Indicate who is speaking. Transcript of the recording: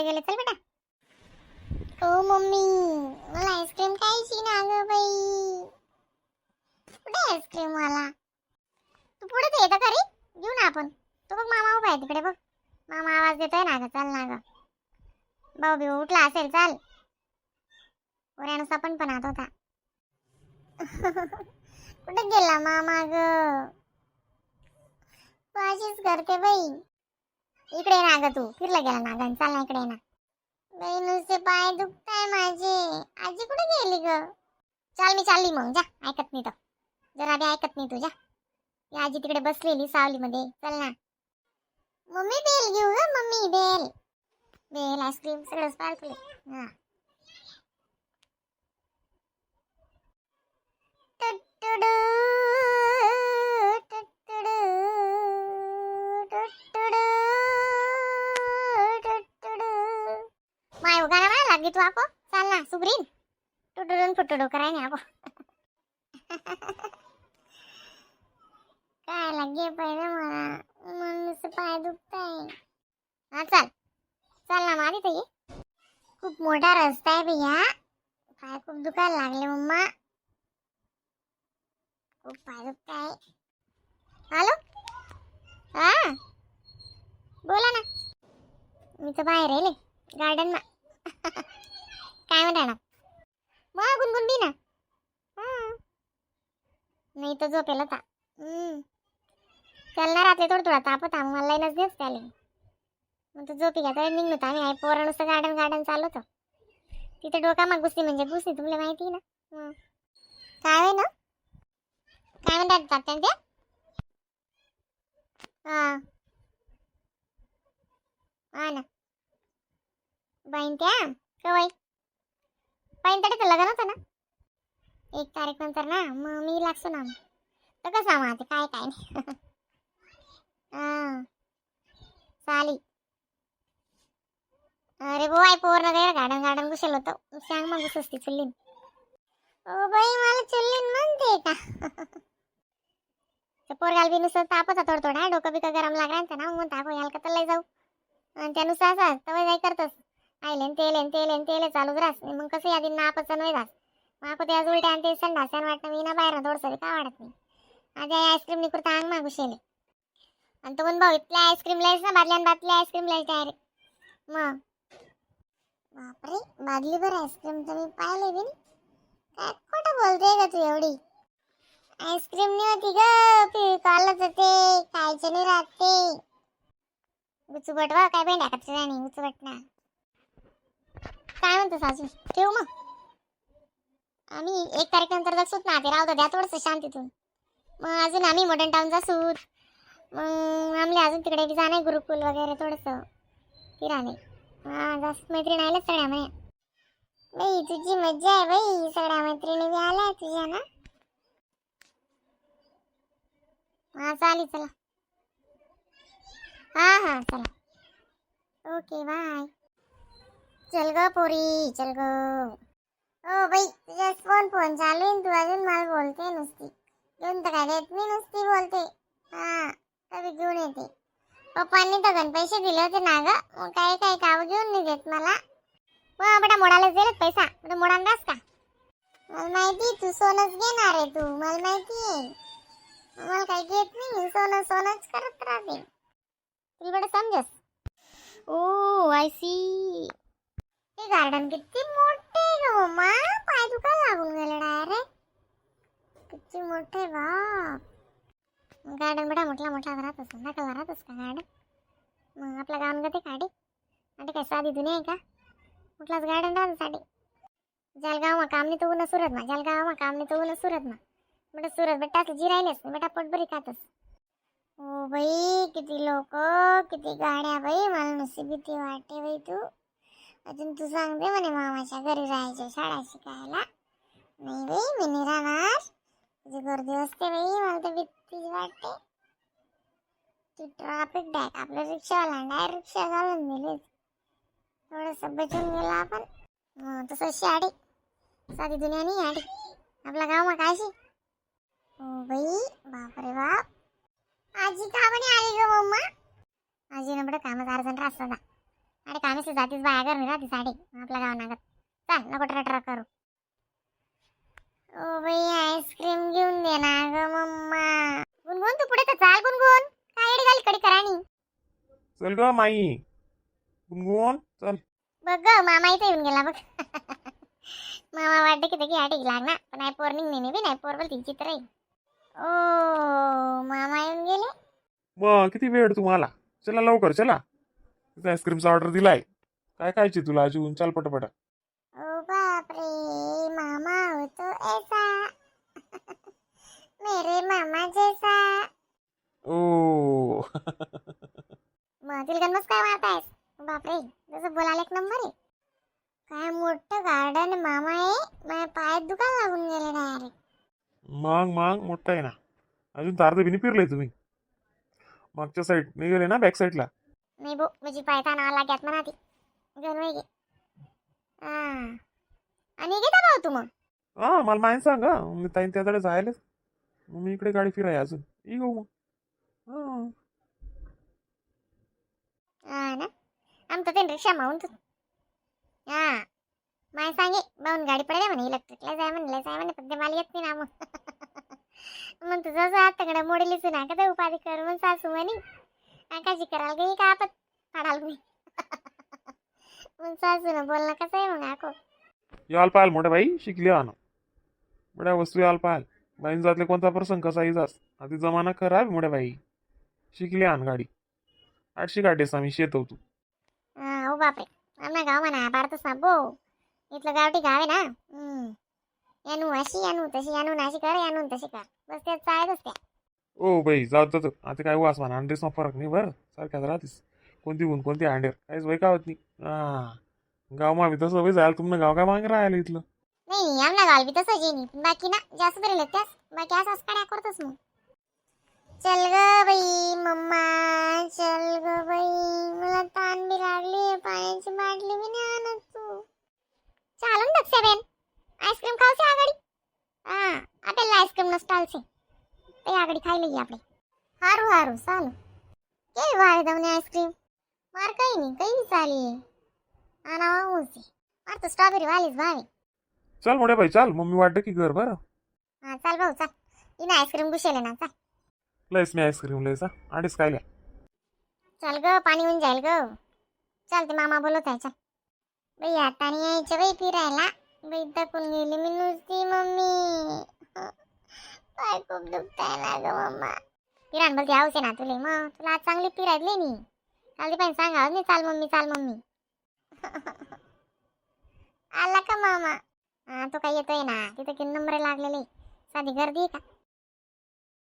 Speaker 1: तिकडे गेले. चल बेटा. ओ मम्मी मला आईस्क्रीम खायची ना ग बाई. कुठे आईस्क्रीम वाला? तू पुढे ते येतं घरी घेऊ ना आपण. तू बघ मामा उभा आहे तिकडे बघ. मामा आवाज देतोय ना ग. चल ना ग. भाऊ बिऊ उठला असेल. चल. पोऱ्यानुसा पण आत होता. कुठे गेला मामा ग? तू अशीच करते बाई. इकडे ना ग तू. फिरला गेला ना ग. चल ना इकडे ना. बाई नुसते पाय दुखताय माझे. आजी कुठे गेली ग? चल मी चालली मग. जा. ऐकत नाही तर. जरा बी ऐकत नाही तुझ्या. या आजी तिकडे बसलेली सावलीमध्ये. चल ना. मम्मी बेल घेऊ ग. Mummy bell. बेल आईस्क्रीम सगळं स्पार्कले. हा. माय गाणं म्हणा लागली तू आको. चाल ना सुग्रीन. टुटुडून फुटुडू कराय नाही आको. काय लागे पहिले मला. मन पाय दुखताय. हा चल. चल ना मारी तर ये. खूप मोठा रस्ता आहे भैया. पाय खूप दुखायला लागले मम्मा. खूप पाय दुखताय. हॅलो. हा बोला ना. मी तर बाहेर आहे गार्डन मा. काय म्हणता ना. मग गुनगुन बी ना. नाही तर झोपेल होता. चल ना रात्री थोडं थोडा तापत आम्ही मला लाईनच देस त्याले. मग तो झोपी घ्या तर निघलो तर आम्ही पोरा नुसतं गार्डन गार्डन चाललो होतो. तिथे डोका मग घुसली म्हणजे घुसली तुम्हाला माहिती ना. काय आहे ना. काय म्हणतात तात्या ते. हा हा ना. बाईन त्या कवाई बाईन तडे लग्न होतं ना 1 तारीख नंतर ना. मग मी लागतो ना. तर कसं माहिती काय काय नाही. हा चाली. अरे बोय पोरं गैर गार्डन गार्डन घुसेल होतं. सांग मग घुसती चुल्लीन. ओ बाई मला चुल्लीन म्हणते का. ते पोरगाल बी नुसतं तापच थोडं थोडा. डोकं बिकं गरम लागला ना. मग ताप याल का तर लय जाऊ. आणि त्यानुसार असं तवय काय करतस. आयलेन तेलेन चालूच राहस. मग कसं यादी नापच नव्हे राहस. मग आपण त्या उलट्या आणि ते संडास्यान वाटतं मी ना बाहेर थोडंसं का वाटत नाही. आज आईस्क्रीम निकुरता अंग मागू शेले. आणि तो पण भाऊ इथल्या आईस्क्रीम लाईस ना बाटल्या आईस्क्रीम लाईस डायरेक्ट. मग बापरे बादली भर आईस्क्रीम तर मी पाहिले बी नाही. काय खोटं बोलते का तू एवढी. आईस्क्रीम नाही होती ग. कालच होते. खायचे नाही राहते. गुचुबट वा काय भेंड्या कच्च्या जाणी गुचुबट ना. काय म्हणतो सासू ठेवू मग. आम्ही 1 तारीख नंतर जसूत ना. ते राहू द्या थोडंसं शांतीतून. मग अजून आम्ही मॉडर्न टाउन जासूत. मग आमले अजून तिकडे बी जाणे गुरुकुल वगैरे थोडंसं फिराने. हा जास्त मैत्रीण आल्या सगळ्या माया. बाई तुझी मज्जा आहे बाई. सगळ्या मैत्रिणी बी आल्या तुझ्या ना. हा चालेल चला. हा हा चला. Okay bye. चल ग पोरी चल ग. ओ बाई तुझ्या फोन चालू आहे. तू अजून मला बोलते नुसती. घेऊन तर काय देत नाही नुसती बोलते. हा कधी घेऊन येते. पप्पांनी तर गण पैसे दिले होते ना ग. मग काही काही काव घेऊन नाही देत मला. मग बेटा मोडालाच दिलेत पैसा. म्हणजे मोडांडास का. मला माहिती तू सोनच घेणार आहे. तू मला माहिती आहे. मला काही घेत नाही. सोनच करत राहते. तुला बेटा समजस. ओ आय सी. हे गार्डन किती मोठे ग मम्मा. पाय दुखायला लागून गेले डायरेक्ट. किती मोठे बाप. गार्डन बेटा मोठा राहतच ना. नका राहतच का गार्डन. मग आपल्या गावात गते काढे. आणि काय साधी दुनिया आहे का. कुठलाच गार्डन राहत साडी. जलगावમાં काम नाही तो न सुरतમાં. जलगावમાં काम नाही तो न सुरतમાં. बेटा सुरत बेटा तुझी राहिलेस बेटा पोटभरी खातस. ओ बाई किती लोक किती गाड्या बाई. मला नुसती भीती वाटते बाई. तू अजून तू सांगते म्हणे मामाच्या घरी राहायचं शाळा शिकायला. नाही बाई मी नाही राहणार. तुझी गर्दी असते बाई. मला तर भीती वाटते. ती ट्रॅफिक डायरेक्ट आपल्या रिक्षावाला डायरेक्ट रिक्षा घालून दिली. थोडंसं बचून गेला आपण. तसं शाडी साधी दुनिया नाही आडी. आपल्या गावात कायशी. हो बाई बापरे बाप. आजी का म्हणे आली ग मम्मा. आजीनं बडं कामात अर्जंट असतं ना. अरे कामेसली जातीस बाया घर राहते साडे आपल्या गाव नागात. चाल नको ट्रॅक्टर करू. ओ बाई आईस्क्रीम घेऊन दे ना ग मम्मा. गुणगुण तू पुढे तर चाल गुणगुण. काय एडी घाली कडी कराणी.
Speaker 2: चल ग माई गुणगुण चल.
Speaker 1: बघ ग मामा इथे येऊन गेला बघ. मामा वाटते की त्याची आटी लागणार पण नाही पोर निघणे बी नाही पोर बोलती चित्र आहे. ओ मामा येऊन गेले.
Speaker 2: मग किती वेळ तुम्हाला. चला लवकर चला. आईस्क्रीमचा ऑर्डर दिलाय. काय खायची तुला अजून चल पटपट.
Speaker 1: ओ बाप रे मामा हो तो ऐसा. मेरे मामा जैसा.
Speaker 2: ओ
Speaker 1: मग तिलगन काय मारतायस. बापरे जसं बोलायला एक नंबर आहे. काय मोठं गार्डन मामा आहे. माझ्या पायात दुकान लागून गेले डायरेक्ट.
Speaker 2: मग मोठा आहे ना. अजून तर अर्ध बी नाही फिरले तुम्ही. मागच्या साईड नाही गेले ना बॅक साईडला.
Speaker 1: नाही भो म्हणजे पायथा नाव लाग्यात म्हणा ती गण गे. आणि घेता भाऊ तू मग.
Speaker 2: हा मला माहीत सांग मी ताईन त्याकडे जायलाच. मी इकडे गाडी फिराय अजून ई गो मग.
Speaker 1: ना आमचं ते रिक्षा मावून तू. हा माय सांगे बाहून गाडी पडले म्हणे इलेक्ट्रिकला जाय म्हणे पण ते मला येत नाही ना मग तुझं असं आताकडे मोडेलीच ना का उपाधी कर मग सासू म्हणे आकाशी करायला गेली का आपण पाडाल मी. मग सासू ना बोलणं कसं आहे मग आको.
Speaker 2: याल पाहाल मोठ्या बाई शिकली आण बड्या वस्तू याल पाहाल. बाईन जातले कोणता प्रसंग कसाही जास आधी जमाना खराब मोठ्या बाई. शिकली आण गाडी 800 गाडीस आम्ही शेतव तू.
Speaker 1: हो बापरे आमना गाव म्हणा पाडतोस ना बो. इथलं गावठी गाव आहे ना. यानू अशी यानू तशी यानू नाशी कर यानू तशी कर बस त्यात चाळतच त्या.
Speaker 2: ओ बाई जाऊ जातो आता काय वास म्हणा अंडेस फरक नाही बरं सारख्याच राहतीस. कोणती ऊन कोणती अंडेर काहीच वय कावत नाही. गाव मा तसं वय जायला तुमनं गाव काय मागे राहायला इथलं.
Speaker 1: नाही आमना गाव बी तसंच आहे नाही बाकी ना जास्त तरी त्यास बाकी असंच काड्या करतोस मग. चल ग बाई मम्मा चल ग बाई मला ताण बी लागली पाण्याची बाटली बी नाही आणत तू. चालून दक्षा बेन आईस्क्रीम खावसे आघाडी. आपल्याला आईस्क्रीम स्टॉलचे ते आघाडी खायला घे आपले. हारू हारू चालू के वाय दमने आईस्क्रीम मार काही नाही काही चाली आणा उसी मार तो स्ट्रॉबेरी वालीच भावे.
Speaker 2: चल मोठ्या बाई चाल मम्मी वाटतं की घर बरं.
Speaker 1: हा चाल भाऊ चाल इना आईस्क्रीम घुसेले ना चाल.
Speaker 2: लयस मी आईस्क्रीम लयसा अडीच कायल्या.
Speaker 1: चल ग पाणी होऊन जाईल ग. चल ते मामा बोलत आहे चल. बाई आता नाही यायचं बाई फिरायला. बाई दकून गेली मी नुसती मम्मी. पाय खूप दुखताय ना ग मम्मा. फिरान बोलते हाऊस आहे ना तुले मग तुला आज चांगली फिरायला नाही. काल ती पण सांगावं नाही चाल मम्मी चाल मम्मी. आला का मामा. तो काही येतोय ना तिथे किती नंबर लागलेले साधी गर्दी आहे का.